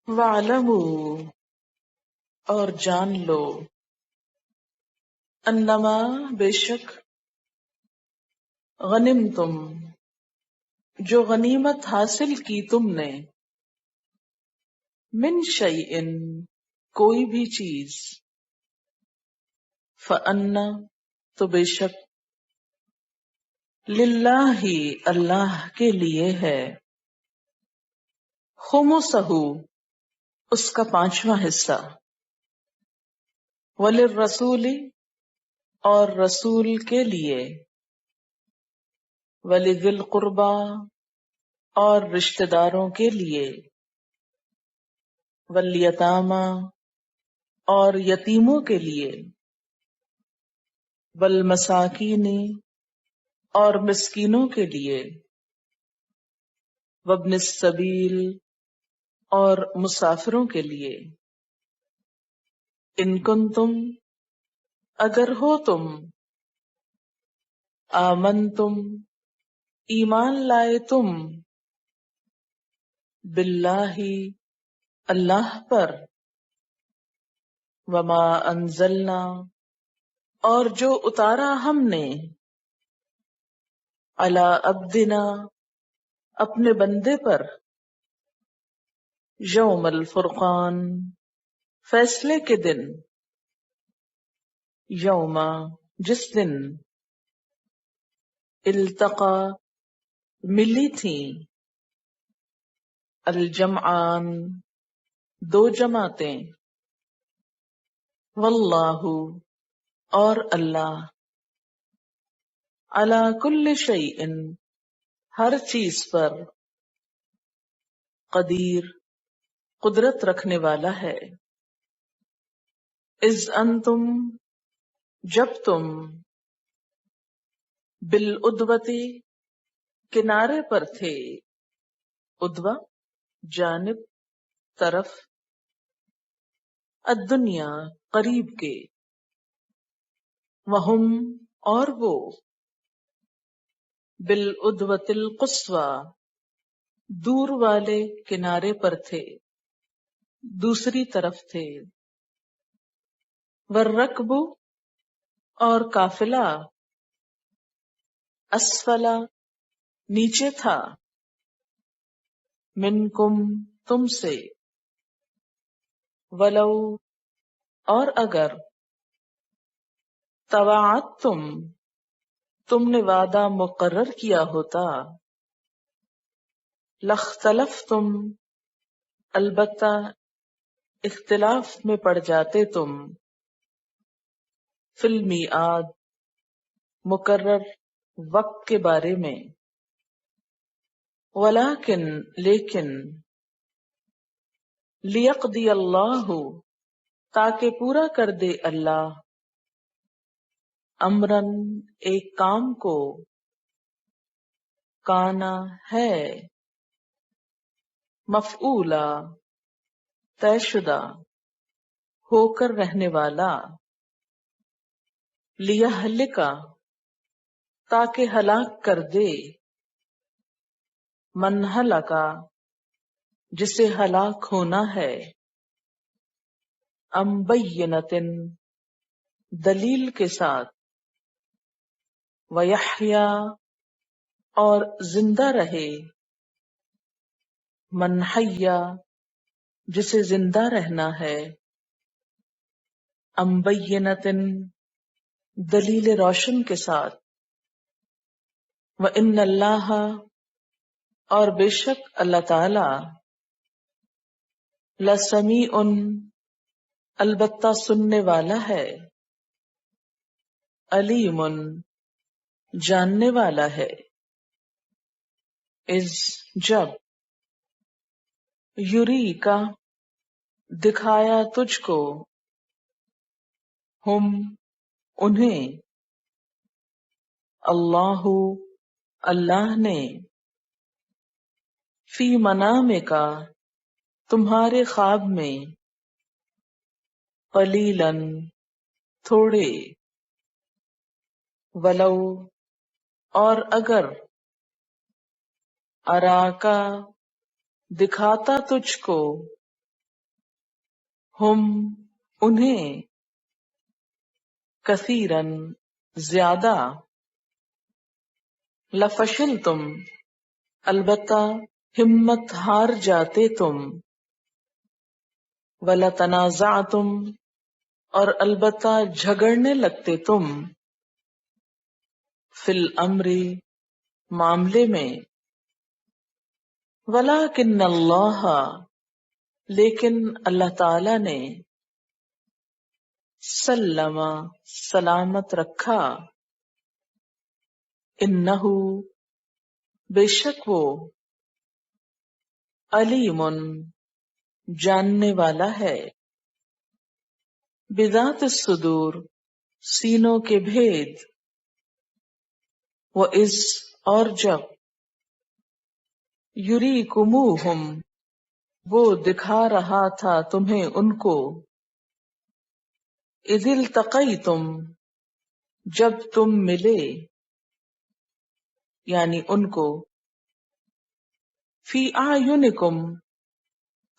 وَاعْلَمُوا اور جان لو، انما بے شک، غنمتم جو غنیمت حاصل کی تم نے، من شیئن کوئی بھی چیز، فَأَنَّ تو بے شک، للہ اللہ کے لیے ہے، خمسہ اس کا پانچواں حصہ، وللرسول اور رسول کے لیے، ولذی القربی اور رشتہ داروں کے لیے، والیتامی اور یتیموں کے لیے، والمساکین اور مسکینوں کے لیے، وابن السبیل اور مسافروں کے لیے، ان کنتم اگر ہو تم، آمنتم ایمان لائے تم، باللہ اللہ پر، وما انزلنا اور جو اتارا ہم نے، علی عبدنا اپنے بندے پر، یوم الفرقان فیصلے کے دن، یوم جس دن، التقا ملی تھیں، الجمعان دو جماعتیں، واللہ اور اللہ، علی کل شیء ہر چیز پر، قدیر قدرت رکھنے والا ہے، اذ انتم جب تم، بالعدوۃ کنارے پر تھے، عدوہ جانب طرف، الدنیا قریب کے، وہم اور وہ، بالعدوۃ القصوی دور والے کنارے پر تھے، دوسری طرف تھے، والرکب اور قافلہ، اسفلا نیچے تھا، منکم تم سے، ولو اور اگر، تواعدتم تم نے وعدہ مقرر کیا ہوتا، لاختلفتم البتہ اختلاف میں پڑ جاتے تم، فی المیعاد مقرر وقت کے بارے میں، ولیکن لیکن، لیقضی اللہ تاکہ پورا کر دے اللہ، امرن ایک کام کو، کانا ہے، مفعولا طے شدہ، ہو کر رہنے والا، لیہلکا تاکہ ہلاک کر دے، من ہلکا جسے ہلاک ہونا ہے، ام بینۃ دلیل کے ساتھ، ویحیا اور زندہ رہے، من حیا جسے زندہ رہنا ہے، ام بینۃ دلیل روشن کے ساتھ، وان اللہ اور بے شک اللہ تعالی، لسمیع البتہ سننے والا ہے، علیم جاننے والا ہے، اذ جب، یری کا دکھایا تجھ کو، ہم انہیں، اللہ اللہ نے، فی منامک تمہارے خواب میں، قلیلاً تھوڑے، ولو اور اگر، اراکا دکھاتا تجھ کو، ہم انہیں، کثیرن زیادہ، لفشلتم البتہ ہمت ہار جاتے تم، ولتنازعتم اور البتہ جھگڑنے لگتے تم، فی الامر معاملے میں، ولیکن اللہ لیکن اللہ تعالی نے، سلم سلامت رکھا، انہو بے شک وہ، علیم جاننے والا ہے، بذات الصدور سینوں کے بھید، وَإِذْ اور جب، یُریکُمُوہُم وہ دکھا رہا تھا تمہیں ان کو، اذ التقیتم جب تم ملے، یعنی ان کو، فی اعینکم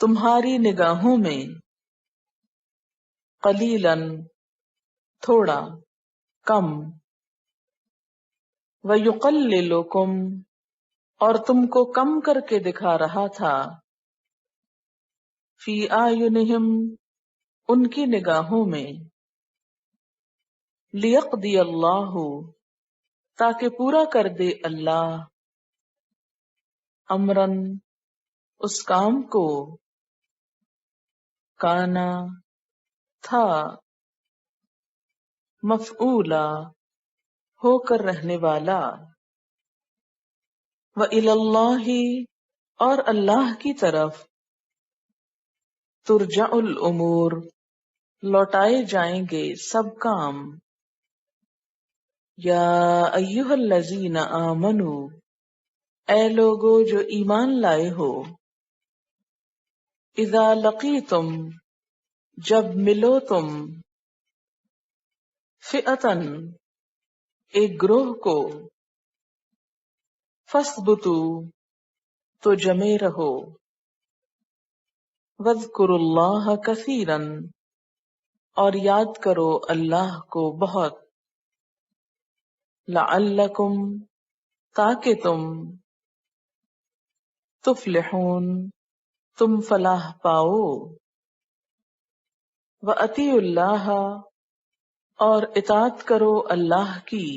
تمہاری نگاہوں میں، قلیلاً تھوڑا، کم، ویقللکم اور تم کو کم کر کے دکھا رہا تھا، فی اعینہم ان کی نگاہوں میں، لیقضی اللہ تاکہ پورا کر دے اللہ، امرن اس کام کو، کانا تھا، مفعولا ہو کر رہنے والا، وَإِلَى اللَّهِ اور اللہ کی طرف، ترجع الامور لوٹائے جائیں گے سب کام، یا ایھا الذین آمنوا اے لوگو جو ایمان لائے ہو، اذا لقیتم جب ملو تم، فئتن ایک گروہ کو، فاثبتوا تو جمے رہو، واذکروا اللہ کثیرا اور یاد کرو اللہ کو بہت، لعلکم تاکہ تم، تفلحون تم فلاح پاؤ، وَأَطِیعُوا اللہ اور اطاعت کرو اللہ کی،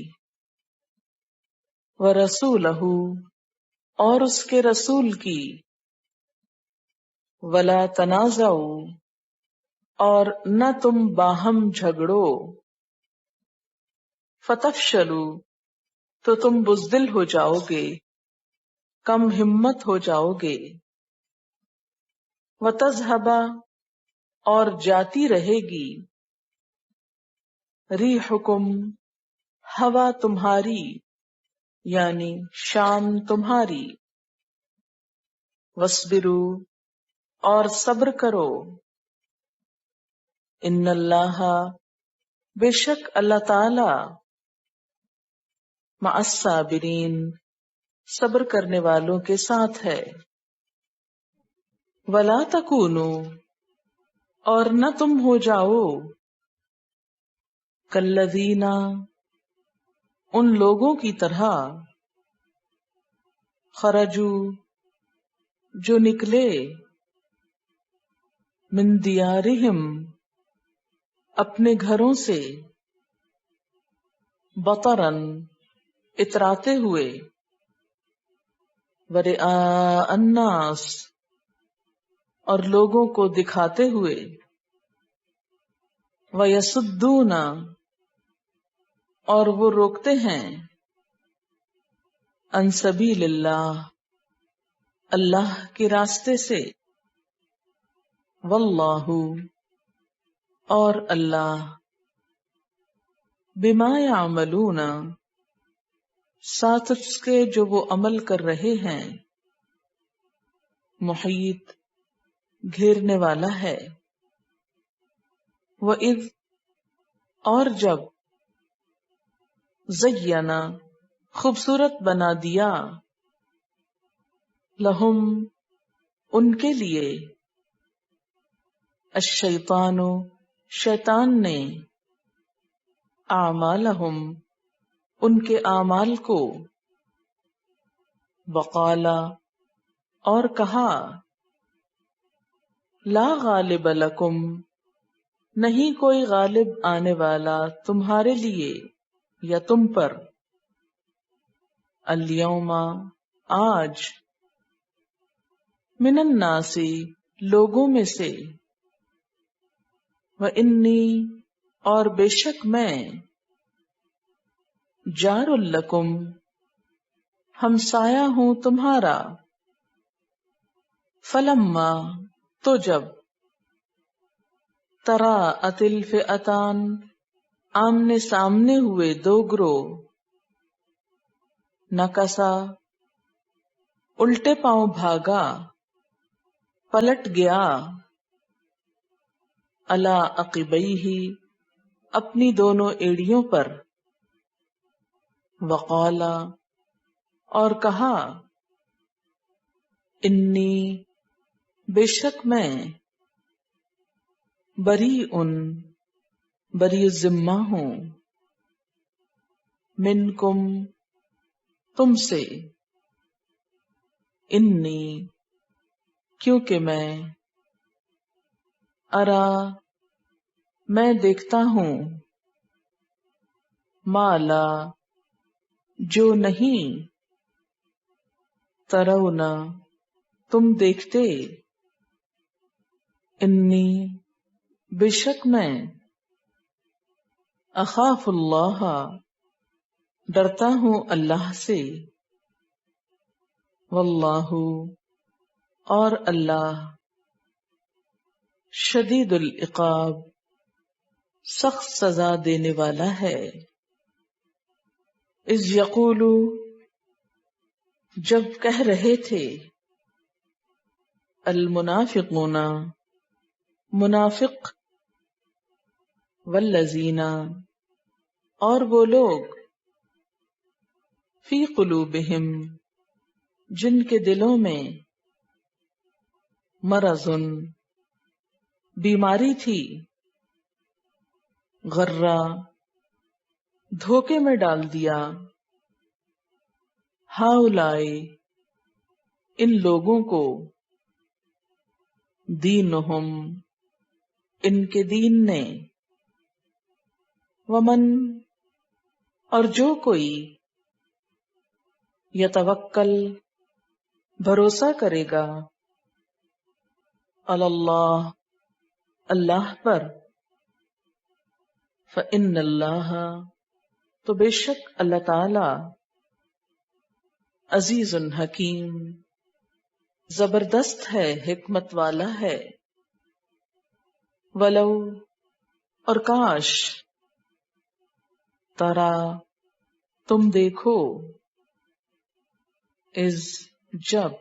وَرَسُولَہُ اور اس کے رسول کی، وَلَا تَنَازَعُوا اور نہ تم باہم جھگڑو، فَتَفْشَلُوا تو تم بزدل ہو جاؤ گے، کم ہمت ہو جاؤ گے، وَتَذْهَبَ اور جاتی رہے گی، رِیحُکُم ہوا تمہاری، یعنی شام تمہاری، وَاصْبِرُوا اور صبر کرو، ان اللہ بے شک اللہ تعالی، مع الصابرین صبر کرنے والوں کے ساتھ ہے، وَلَا تَکُونُوا اور نہ تم ہو جاؤ، کالذین ان لوگوں کی طرح، خرجوا جو نکلے، من دیارہم اپنے گھروں سے، بطرًا اتراتے ہوئے، ورئاء الناس اور لوگوں کو دکھاتے ہوئے، ویصدون اور وہ روکتے ہیں، عن سبیل اللہ اللہ کے راستے سے، واللہ اور اللہ، بما یعملون ساتھ اس کے جو وہ عمل کر رہے ہیں، محیط گھیرنے والا ہے، وَإِذْ اور جب، زینا خوبصورت بنا دیا، لہم ان کے لیے، الشیطان شیطان نے، اعمالہم ان کے اعمال کو، وقالا اور کہا، لا غالب لکم نہیں کوئی غالب آنے والا تمہارے لیے یا تم پر، الیوم آج، من الناس لوگوں میں سے، وانی اور بے شک میں، جار لکم ہمسایہ ہوں تمہارا، فلما تو جب، تراءت الفئتان آمنے سامنے ہوئے دو گروہ، نکسا الٹے پاؤں بھاگا، پلٹ گیا، علی عقبیہ اپنی دونوں ایڑیوں پر، وقالا اور کہا، انی بے شک میں، بری ذمہ ہوں، منکم تم سے، انی کیونکہ میں، ارا میں دیکھتا ہوں، مالا جو نہیں، ترونا تم دیکھتے، انی بے شک میں، اخاف اللہ ڈرتا ہوں اللہ سے، واللہ اور اللہ، شدید العقاب سخت سزا دینے والا ہے، اذ یقول جب کہہ رہے تھے، المنافقون منافق، والذین اور وہ لوگ، فی قلوبہم جن کے دلوں میں، مرض بیماری تھی، غرہ دھوکے میں ڈال دیا، ہؤلاء ان لوگوں کو، دینہم ان کے دین نے، ومن اور جو کوئی، یتوکل بھروسہ کرے گا، علی اللہ اللہ پر، فإن اللہ تو بے شک اللہ تعالی، عزیز حکیم زبردست ہے، حکمت والا ہے، ولو اور کاش، ترا تم دیکھو، اذ جب،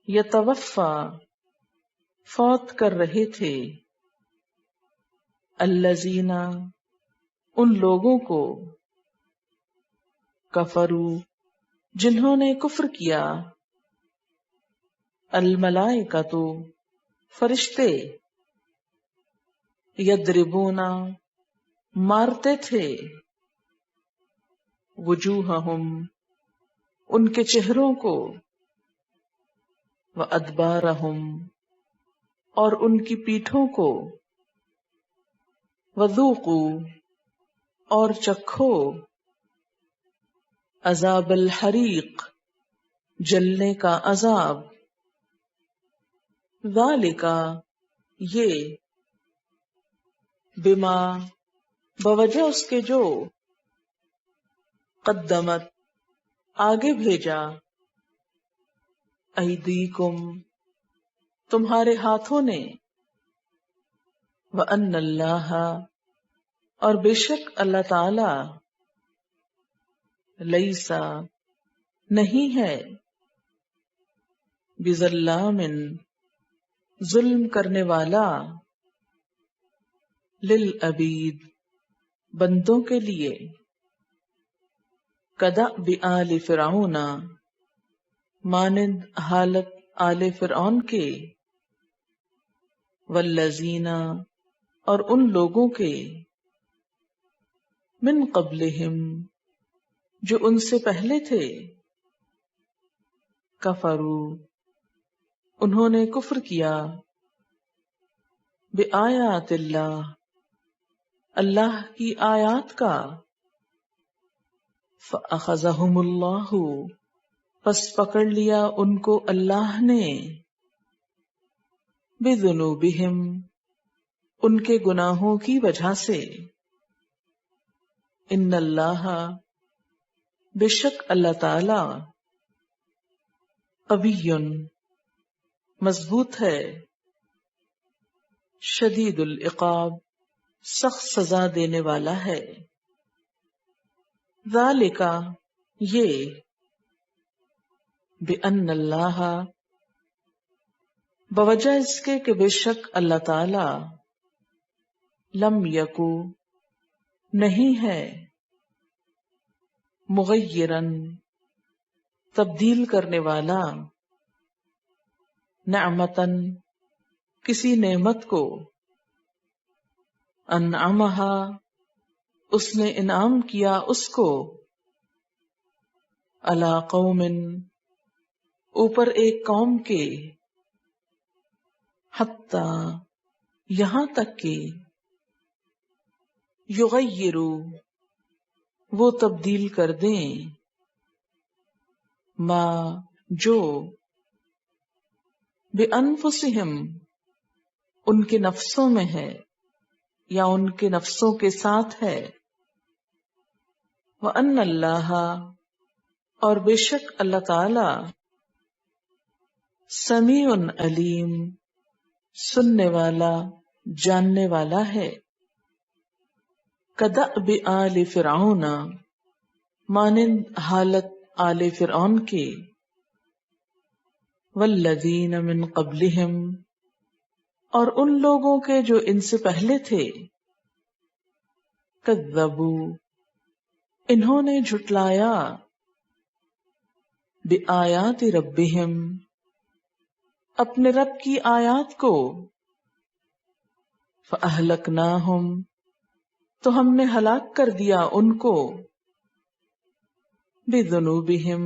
یتوفا فوت کر رہے تھے، الذین ان لوگوں کو، کفروا جنہوں نے کفر کیا، الملائکۃ فرشتے، یضربون مارتے تھے، وجوہہم ان کے چہروں کو، وادبارہم اور ان کی پیٹھوں کو، وذوقوا اور چکھو، عذاب الحریق جلنے کا عذاب، ذالک یہ، بما بوجہ اس کے جو، قدمت آگے بھیجا، ایدیکم تمہارے ہاتھوں نے، وان اللہ اور بے شک اللہ تعالی، لیسا نہیں ہے، بظلام ظلم کرنے والا، للعبید بندوں کے لیے، کدأب آل فرعون مانند حالت آل فرعون کے، والذین اور ان لوگوں کے من قبلہم جو ان سے پہلے تھے کفروا انہوں نے کفر کیا بآیات اللہ اللہ کی آیات کا فأخذہم اللہ پس پکڑ لیا ان کو اللہ نے بذنوبہم ان کے گناہوں کی وجہ سے ان اللہ بے شک اللہ تعالی قوی مضبوط ہے شدید العقاب سخت سزا دینے والا ہے ذالک یہ بأن اللہ بوجہ اس کے کہ بے شک اللہ تعالی لم یکو نہیں ہے مغیرن تبدیل کرنے والا نعمتن کسی نعمت کو انعمہا اس نے انعام کیا اس کو علی قوم اوپر ایک قوم کے حتی یہاں تک کہ یغیرو وہ تبدیل کر دیں ما جو بانفسہم ان کے نفسوں میں ہے یا ان کے نفسوں کے ساتھ ہے وَأَنَّ اللَّهَ اور بے شک اللہ تعالی سمیع علیم سننے والا جاننے والا ہے کدأب آل فرعون مانند حالت آل فرعون کے والذین من قبلہم اور ان لوگوں کے جو ان سے پہلے تھے کذبوا انہوں نے جھٹلایا بآیات ربہم اپنے رب کی آیات کو فأہلکناہم تو ہم نے ہلاک کر دیا ان کو بذنوبہم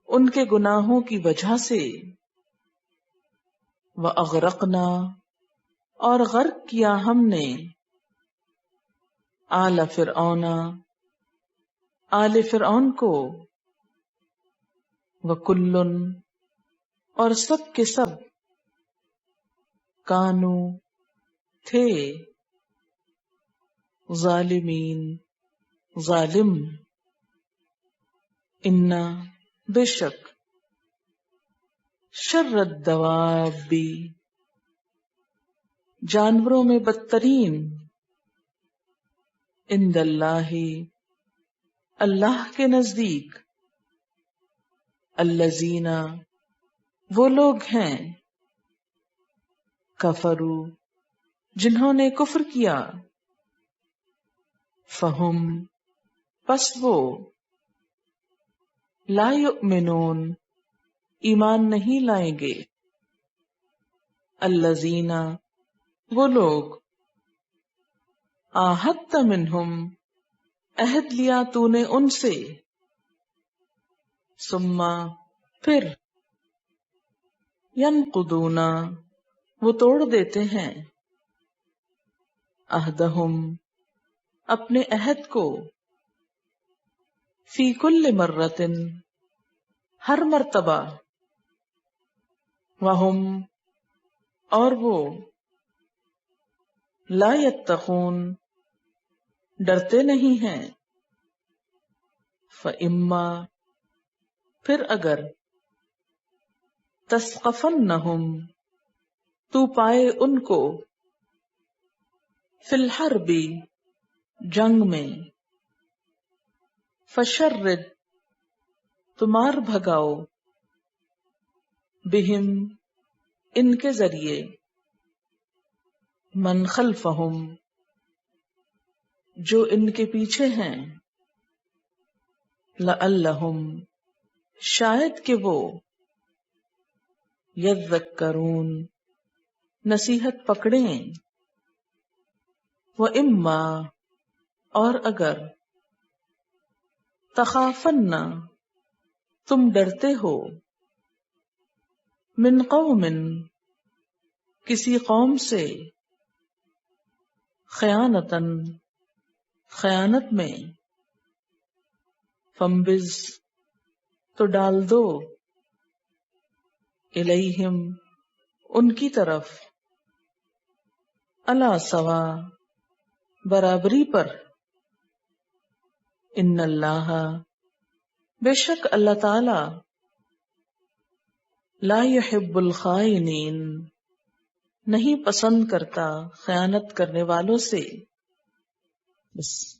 ان کے گناہوں کی وجہ سے وَأَغْرَقْنَا اور غرق کیا ہم نے آل فرعون آل فرعون کو وَكُلٌّ اور سب کے سب کانو تھے ظالمین ظالم انا بے شک شر الدواب جانوروں میں بدترین عند اللہ اللہ کے نزدیک الذین وہ لوگ ہیں کفروا جنہوں نے کفر کیا فہم پس وہ لا یؤمنون ایمان نہیں لائیں گے الذین وہ لوگ عاہدت منہم عہد لیا تو نے ان سے ثم پھر ینقضون وہ توڑ دیتے ہیں عہدہم اپنے عہد کو فی کل مرۃ ہر مرتبہ وہم اور وہ لا یتقون ڈرتے نہیں ہیں فَإِمَّا پھر اگر تثقفنہم تو پائے ان کو فی الحرب جنگ میں فشرد تمار بھگاؤ بہم ان کے ذریعے من خلفہم جو ان کے پیچھے ہیں لعلہم شاید کہ وہ یذکرون نصیحت پکڑیں، وَإِمَّا اور اگر، تخافن تم ڈرتے ہو، من قوم کسی قوم سے، خیانتن خیانت میں، فَانبِذْ تو ڈال دو، الیہم ان کی طرف، علی سوا برابری پر، ان اللہ بے شک اللہ تعالی، لا یحب الخائنین نہیں پسند کرتا خیانت کرنے والوں سے. بس.